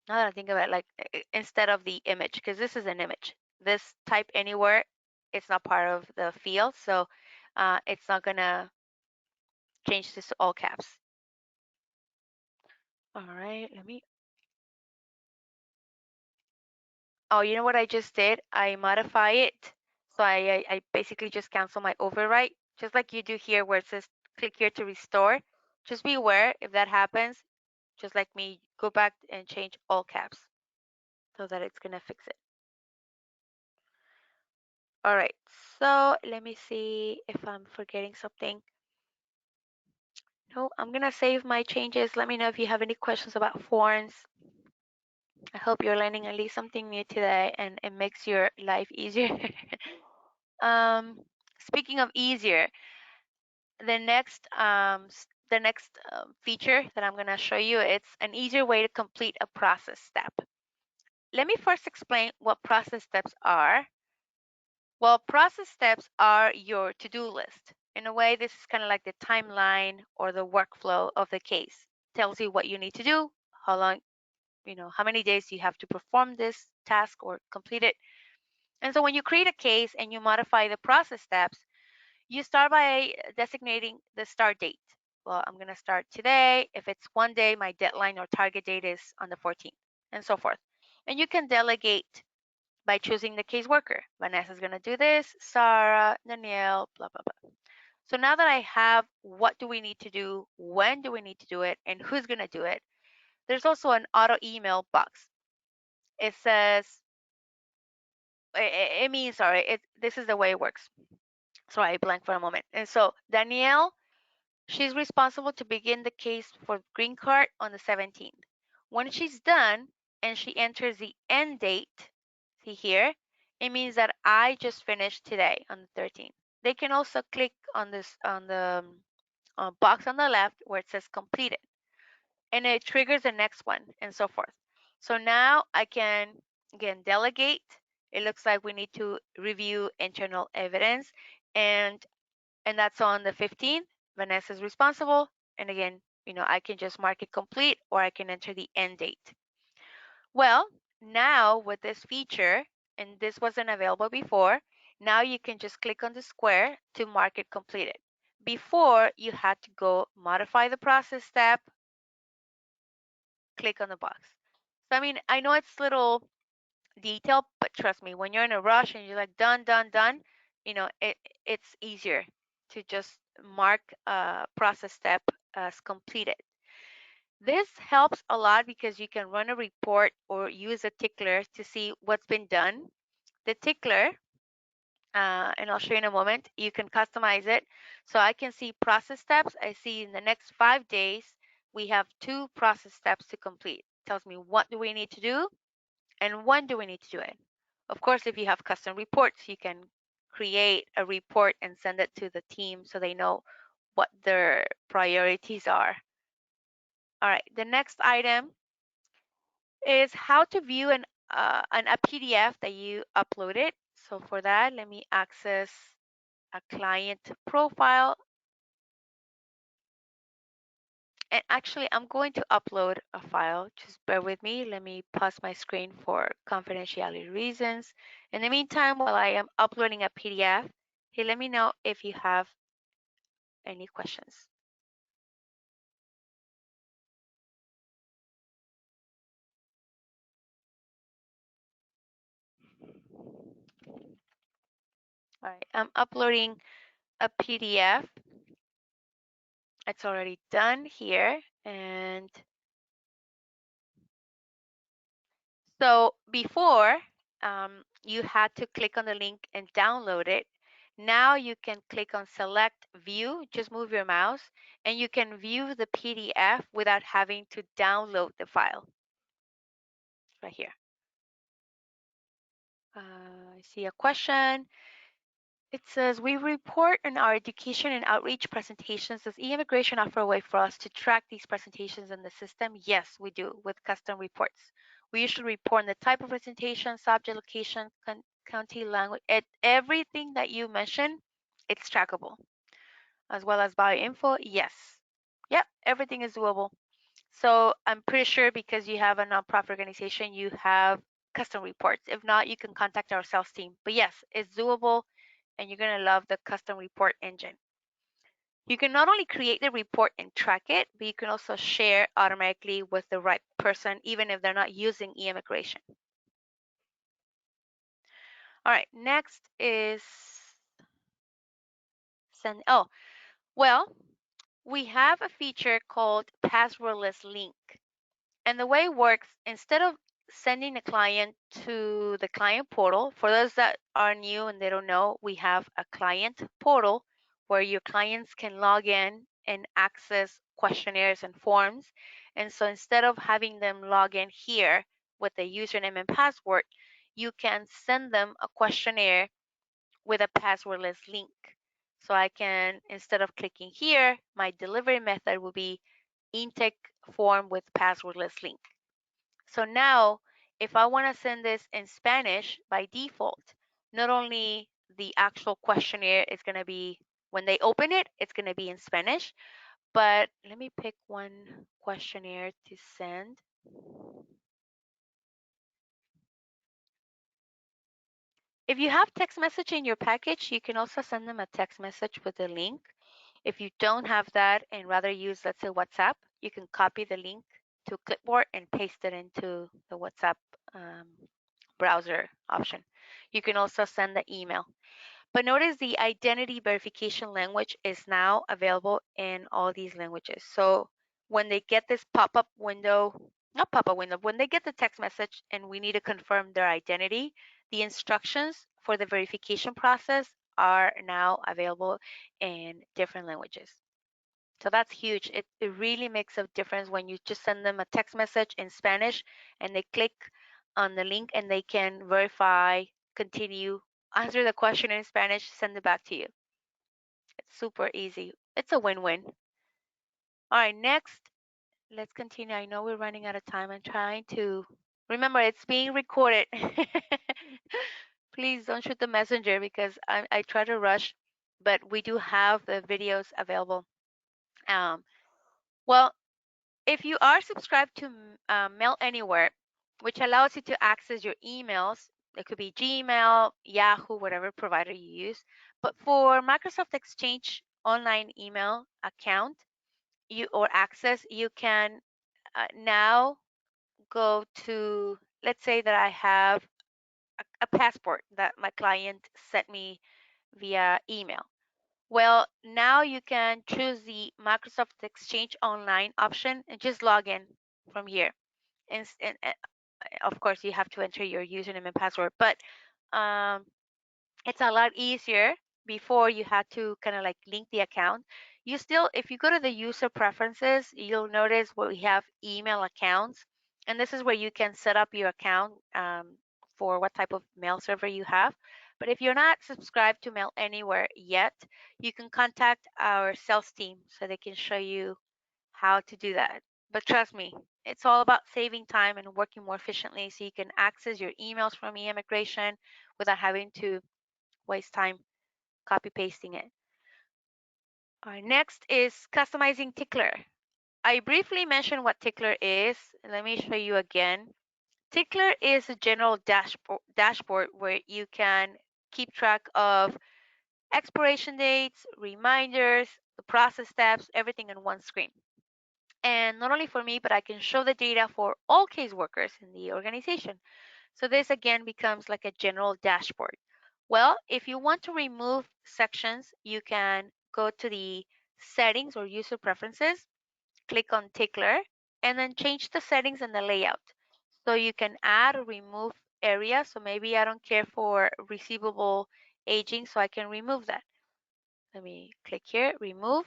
Now that I think about it, like instead of the image, because this is an image. This type anywhere, it's not part of the field, so it's not going to change this to all caps. All right, oh, you know what I just did? I modify it. So I basically just cancel my overwrite, just like you do here where it says click here to restore. Just be aware if that happens, just like me, go back and change all caps so that it's gonna fix it. All right, so let me see if I'm forgetting something. No, I'm gonna save my changes. Let me know if you have any questions about forms. I hope you're learning at least something new today and it makes your life easier. um, Speaking of easier, the next feature that I'm gonna show you, it's an easier way to complete a process step. Let me first explain what process steps are. Well, process steps are your to-do list. In a way, this is kind of like the timeline or the workflow of the case. Tells you what you need to do, how long, how many days you have to perform this task or complete it. And so when you create a case and you modify the process steps, you start by designating the start date. Well, I'm going to start today. If it's one day, my deadline or target date is on the 14th, and so forth. And you can delegate by choosing the caseworker. Vanessa's going to do this, Sarah, Danielle, blah, blah, blah. So now that I have what do we need to do, when do we need to do it, and who's going to do it, there's also an auto email box. It says, it means, sorry, this is the way it works. Sorry, I blanked for a moment. And so Danielle, she's responsible to begin the case for green card on the 17th. When she's done and she enters the end date, see here, it means that I just finished today on the 13th. They can also click on this on the box on the left where it says completed, and it triggers the next one and so forth. So now I can again delegate. It looks like we need to review internal evidence, and that's on the 15th. Vanessa is responsible. And again, I can just mark it complete or I can enter the end date. Well, now with this feature, and this wasn't available before, now you can just click on the square to mark it completed. Before, you had to go modify the process step, click on the box. So, I mean, I know it's little detail, but trust me, when you're in a rush and you're like done, done, done, it's easier to just mark a process step as completed. This helps a lot because you can run a report or use a tickler to see what's been done. The tickler, and I'll show you in a moment, you can customize it. So I can see process steps. I see in the next 5 days, we have 2 process steps to complete. It tells me what do we need to do and when do we need to do it. Of course, if you have custom reports, you can create a report and send it to the team so they know what their priorities are. All right, the next item is how to view a PDF that you uploaded. So for that, let me access a client profile. And actually, I'm going to upload a file. Just bear with me. Let me pause my screen for confidentiality reasons. In the meantime, while I am uploading a PDF, hey, let me know if you have any questions. All right, I'm uploading a PDF. It's already done here. And so before, you had to click on the link and download it. Now you can click on select view, just move your mouse, and you can view the PDF without having to download the file. Right here. I see a question. It says, we report in our education and outreach presentations. Does e-immigration offer a way for us to track these presentations in the system? Yes, we do with custom reports. We usually report on the type of presentation, subject, location, county, language, everything that you mentioned, it's trackable. As well as bio info, yes. Yep, everything is doable. So I'm pretty sure because you have a nonprofit organization, you have custom reports. If not, you can contact our sales team. But yes, it's doable and you're going to love the custom report engine. You can not only create the report and track it, but you can also share automatically with the right person, even if they're not using eImmigration. All right, next is send. Oh, well, we have a feature called passwordless link. And the way it works, instead of sending a client to the client portal, for those that are new and they don't know, we have a client portal where your clients can log in and access questionnaires and forms. And so instead of having them log in here with a username and password, you can send them a questionnaire with a passwordless link. So I can, instead of clicking here, my delivery method will be intake form with passwordless link. So now, if I want to send this in Spanish by default, not only the actual questionnaire is going to be, when they open it, it's going to be in Spanish, but let me pick one questionnaire to send. If you have text message in your package, you can also send them a text message with a link. If you don't have that and rather use, let's say, WhatsApp, you can copy the link to clipboard and paste it into the WhatsApp um, browser option. You can also send the email. But notice the identity verification language is now available in all these languages. So when they get this pop-up window, not pop-up window, when they get the text message and we need to confirm their identity, the instructions for the verification process are now available in different languages. So that's huge. It really makes a difference when you just send them a text message in Spanish and they click on the link and they can verify, continue, answer the question in Spanish, send it back to you. It's super easy. It's a win-win. All right, next, let's continue. I know we're running out of time. I'm trying to remember it's being recorded. Please don't shoot the messenger because I try to rush, but we do have the videos available. Um, well, if you are subscribed to Mail Anywhere, which allows you to access your emails, it could be Gmail, Yahoo, whatever provider you use. But for Microsoft Exchange online email account, you or access, you can now go to, let's say that I have a passport that my client sent me via email. Well, now you can choose the Microsoft Exchange Online option and just log in from here. And of course, you have to enter your username and password, but um, it's a lot easier. Before you had to kind of like link the account. You still, if you go to the user preferences, you'll notice where we have email accounts, and this is where you can set up your account for what type of mail server you have. But if you're not subscribed to Mail Anywhere yet, you can contact our sales team so they can show you how to do that. But trust me, it's all about saving time and working more efficiently so you can access your emails from eImmigration without having to waste time copy pasting it. All right, next is customizing tickler. I briefly mentioned what Tickler is. Let me show you again. Tickler is a general dashboard where you can keep track of expiration dates, reminders, the process steps, everything in one screen. And not only for me, but I can show the data for all caseworkers in the organization. So this again becomes like a general dashboard. Well, if you want to remove sections, you can go to the settings or user preferences, click on Tickler, and then change the settings and the layout. So you can add or remove areas. So maybe I don't care for receivable aging, so I can remove that. Let me click here, remove.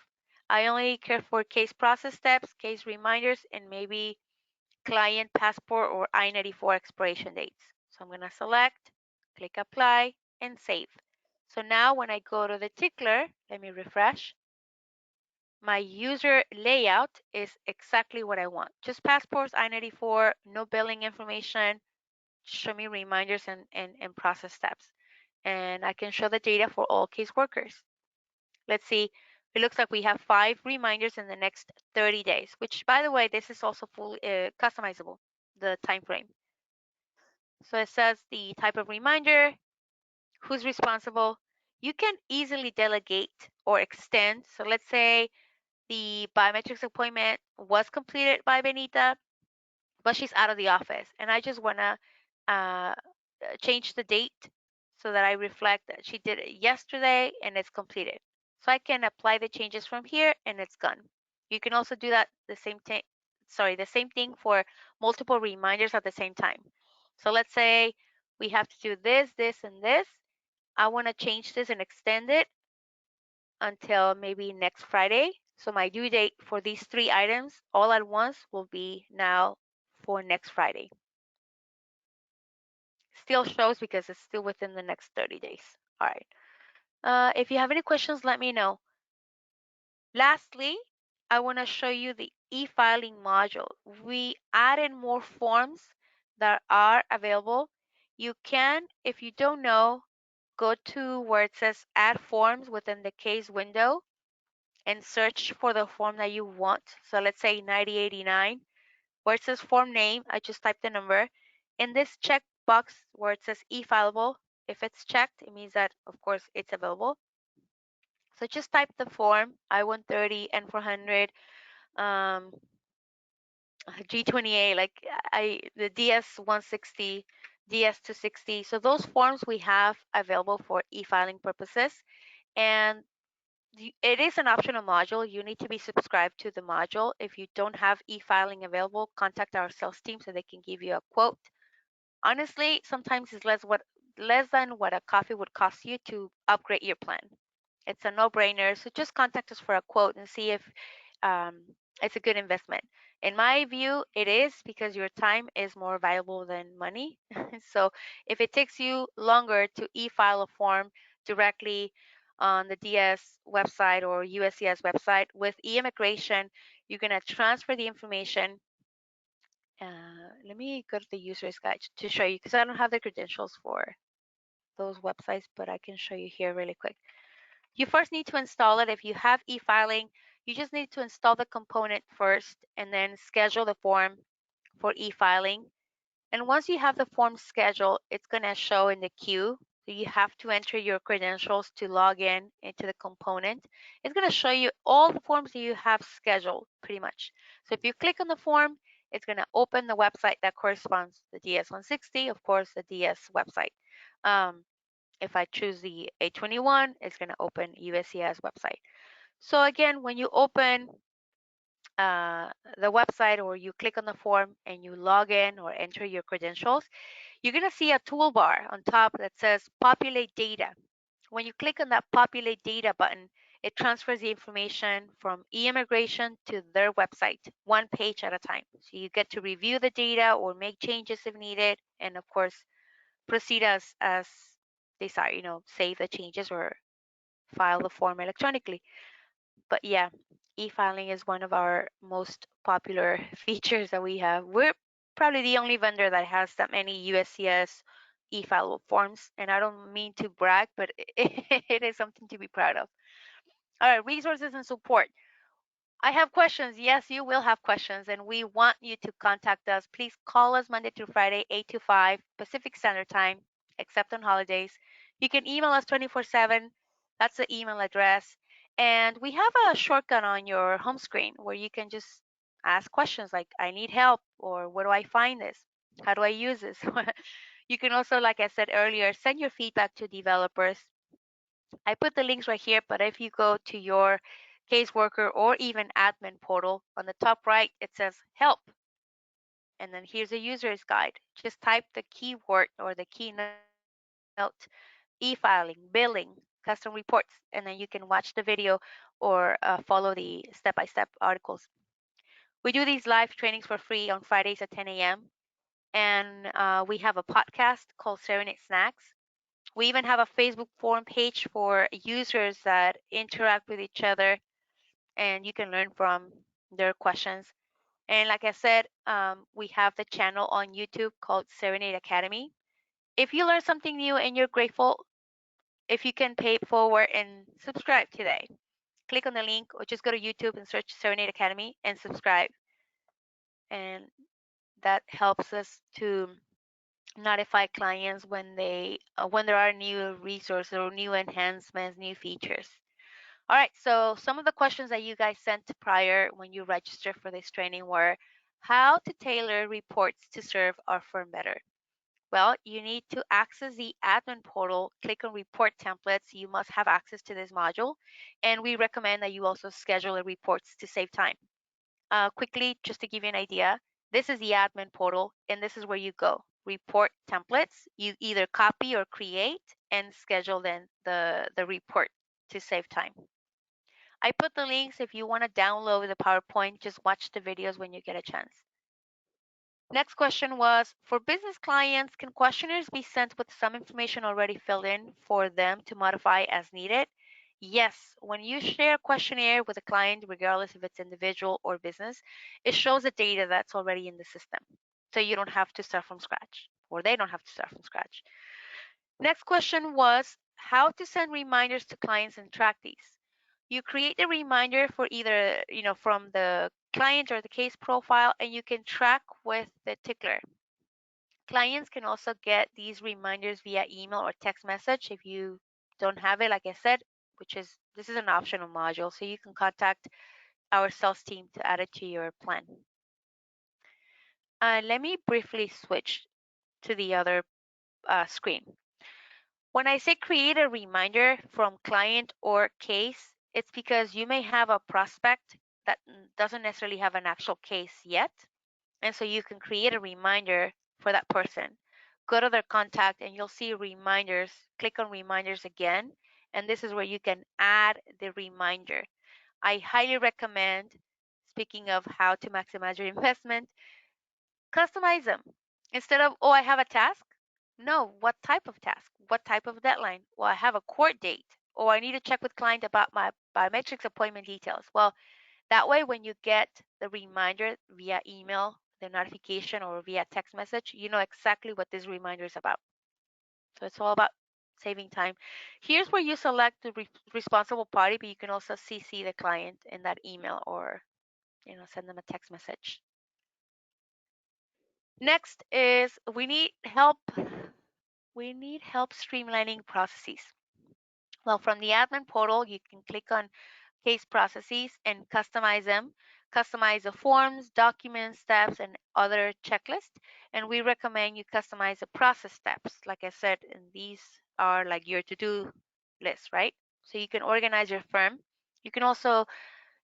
I only care for case process steps, case reminders, and maybe client passport or I-94 expiration dates. So I'm going to select, click apply, and save. So now when I go to the tickler, let me refresh. My user layout is exactly what I want. Just passports, I-94, no billing information, show me reminders and process steps. And I can show the data for all caseworkers. Let's see, it looks like we have 5 reminders in the next 30 days, which by the way, this is also fully customizable, the time frame. So it says the type of reminder, who's responsible. You can easily delegate or extend. So let's say the biometrics appointment was completed by Benita, but she's out of the office, and I just want to change the date so that I reflect that she did it yesterday and it's completed. So I can apply the changes from here and it's gone. You can also do that the same thing for multiple reminders at the same time. So let's say we have to do this, this, and this. I want to change this and extend it until maybe next Friday. So my due date for these 3 items all at once will be now for next Friday. Still shows because it's still within the next 30 days. All right. If you have any questions, let me know. Lastly, I want to show you the e-filing module. We added more forms that are available. You can, if you don't know, go to where it says add forms within the case window and search for the form that you want. So let's say 9089. Where it says form name, I just type the number. In this check box where it says e-fileable, if it's checked, it means that, of course, it's available. So just type the form I-130, N-400, G28, like the DS-160, DS-260. So those forms we have available for e-filing purposes. And it is an optional module. You need to be subscribed to the module. If you don't have e-filing available, contact our sales team so they can give you a quote. Honestly, sometimes it's less than what a coffee would cost you to upgrade your plan. It's a no-brainer. So just contact us for a quote and see if um, it's a good investment. In my view, it is because your time is more valuable than money. So if it takes you longer to e-file a form directly on the DS website or USCIS website, with eIMMIGRATION, you're going to transfer the information. Let me go to the user's guide to show you because I don't have the credentials for those websites, but I can show you here really quick. You first need to install it. If you have e-filing, you just need to install the component first and then schedule the form for e-filing. And once you have the form scheduled, it's going to show in the queue. So you have to enter your credentials to log in into the component. It's going to show you all the forms that you have scheduled pretty much. So if you click on the form, it's going to open the website that corresponds to the DS-160, of course, the DS website. If I choose the A21, it's going to open USCIS website. So again, when you open uh, the website or you click on the form and you log in or enter your credentials, you're going to see a toolbar on top that says populate data. When you click on that populate data button, it transfers the information from eIMMIGRATION to their website, one page at a time. So you get to review the data or make changes if needed, and of course, proceed as desired, save the changes or file the form electronically. But yeah, e-filing is one of our most popular features that we have. We're probably the only vendor that has that many USCIS e-filable forms, and I don't mean to brag, but it is something to be proud of. All right, resources and support. I have questions. Yes, you will have questions, and we want you to contact us. Please call us Monday through Friday, 8 to 5 Pacific Standard Time, except on holidays. You can email us 24/7. That's the email address. And we have a shortcut on your home screen where you can just ask questions like, I need help, or where do I find this? How do I use this? You can also, like I said earlier, send your feedback to developers. I put the links right here, but if you go to your caseworker or even admin portal, on the top right, it says help. And then here's a user's guide. Just type the keyword or the keynote, e-filing, billing, custom reports, and then you can watch the video or follow the step-by-step articles. We do these live trainings for free on Fridays at 10 a.m. And we have a podcast called Serenade Snacks. We even have a Facebook forum page for users that interact with each other, and you can learn from their questions. And like I said, we have the channel on YouTube called Cerenade Academy. If you learn something new and you're grateful, if you can pay it forward and subscribe today, click on the link or just go to YouTube and search Cerenade Academy and subscribe. And that helps us to notify clients when there are new resources or new enhancements, new features. All right, so some of the questions that you guys sent prior when you registered for this training were how to tailor reports to serve our firm better. Well, you need to access the admin portal, click on report templates. You must have access to this module, and we recommend that you also schedule the reports to save time. Quickly, just to give you an idea, this is the admin portal, and this is where you go. Report templates, you either copy or create and schedule then the report to save time. I put the links if you want to download the PowerPoint, just watch the videos when you get a chance. Next question was, for business clients, can questionnaires be sent with some information already filled in for them to modify as needed? Yes, when you share a questionnaire with a client, regardless if it's individual or business, it shows the data that's already in the system. So you don't have to start from scratch, or they don't have to start from scratch. Next question was how to send reminders to clients and track these. You create a reminder for either, from the client or the case profile, and you can track with the tickler. Clients can also get these reminders via email or text message if you don't have it, like I said, this is an optional module, so you can contact our sales team to add it to your plan. Let me briefly switch to the other screen. When I say create a reminder from client or case, it's because you may have a prospect that doesn't necessarily have an actual case yet. And so you can create a reminder for that person. Go to their contact and you'll see reminders. Click on reminders again. And this is where you can add the reminder. I highly recommend, speaking of how to maximize your investment, customize them. Instead of, oh, I have a task. No, what type of task? What type of deadline? Well, I have a court date. Or I need to check with client about my biometrics appointment details. Well, that way, when you get the reminder via email, the notification, or via text message, you know exactly what this reminder is about. So it's all about saving time. Here's where you select the responsible party, but you can also CC the client in that email or send them a text message. Next is we need help. We need help streamlining processes. Well, from the admin portal, you can click on case processes and customize them. Customize the forms, documents, steps, and other checklists. And we recommend you customize the process steps. Like I said, and these are like your to-do list, right? So you can organize your firm. You can also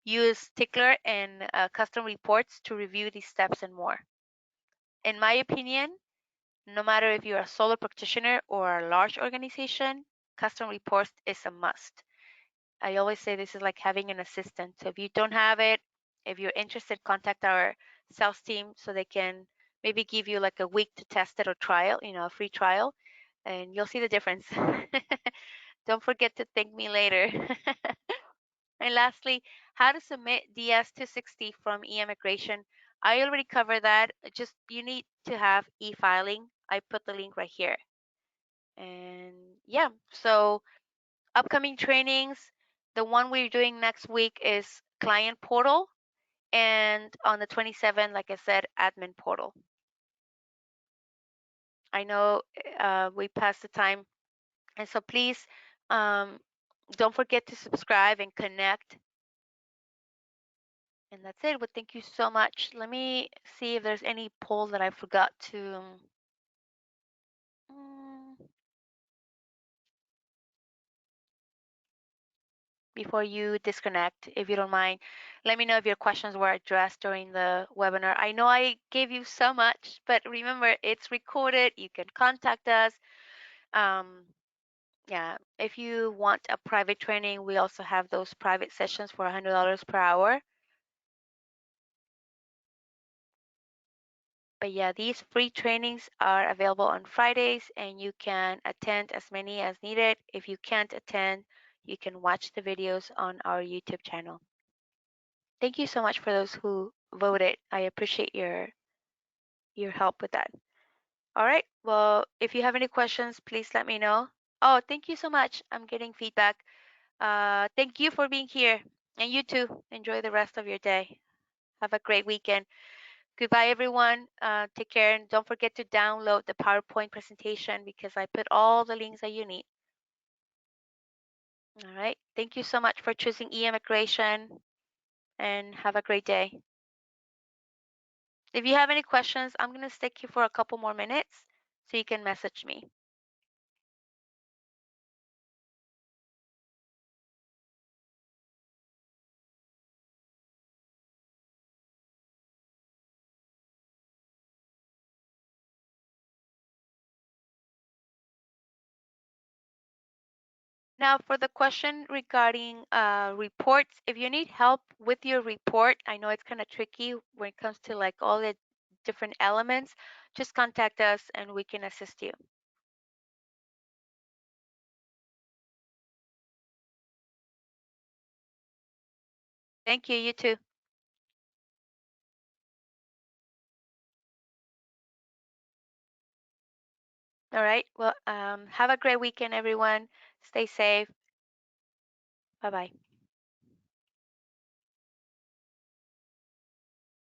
use Tickler and custom reports to review these steps and more. In my opinion, no matter if you're a solo practitioner or a large organization, custom reports is a must. I always say this is like having an assistant. So if you don't have it, if you're interested, contact our sales team so they can maybe give you like a week to test it or trial, a free trial, and you'll see the difference. Don't forget to thank me later. And lastly, how to submit DS-260 from eIMMIGRATION. I already covered that. Just you need to have e-filing. I put the link right here. And yeah, so upcoming trainings. The one we're doing next week is client portal, and on the 27th, like I said, admin portal. I know we passed the time, and so please um, don't forget to subscribe and connect. And that's it. Well, thank you so much. Let me see if there's any poll that I forgot to. Mm, Before you disconnect, if you don't mind, let me know if your questions were addressed during the webinar. I know I gave you so much, but remember, it's recorded. You can contact us. Um, yeah, if you want a private training, we also have those private sessions for $100 per hour. But yeah, these free trainings are available on Fridays, and you can attend as many as needed. If you can't attend, you can watch the videos on our YouTube channel. Thank you so much for those who voted. I appreciate your help with that. All right. Well, if you have any questions, please let me know. Oh, thank you so much. I'm getting feedback. Thank you for being here. And you too. Enjoy the rest of your day. Have a great weekend. Goodbye, everyone. Take care. And don't forget to download the PowerPoint presentation because I put all the links that you need. All right. Thank you so much for choosing eIMMIGRATION, and have a great day. If you have any questions, I'm going to stick here for a couple more minutes so you can message me. Now, for the question regarding reports, if you need help with your report, I know it's kind of tricky when it comes to like all the different elements, just contact us and we can assist you. Thank you. You too. All right. Well, have a great weekend, everyone. Stay safe. Bye bye.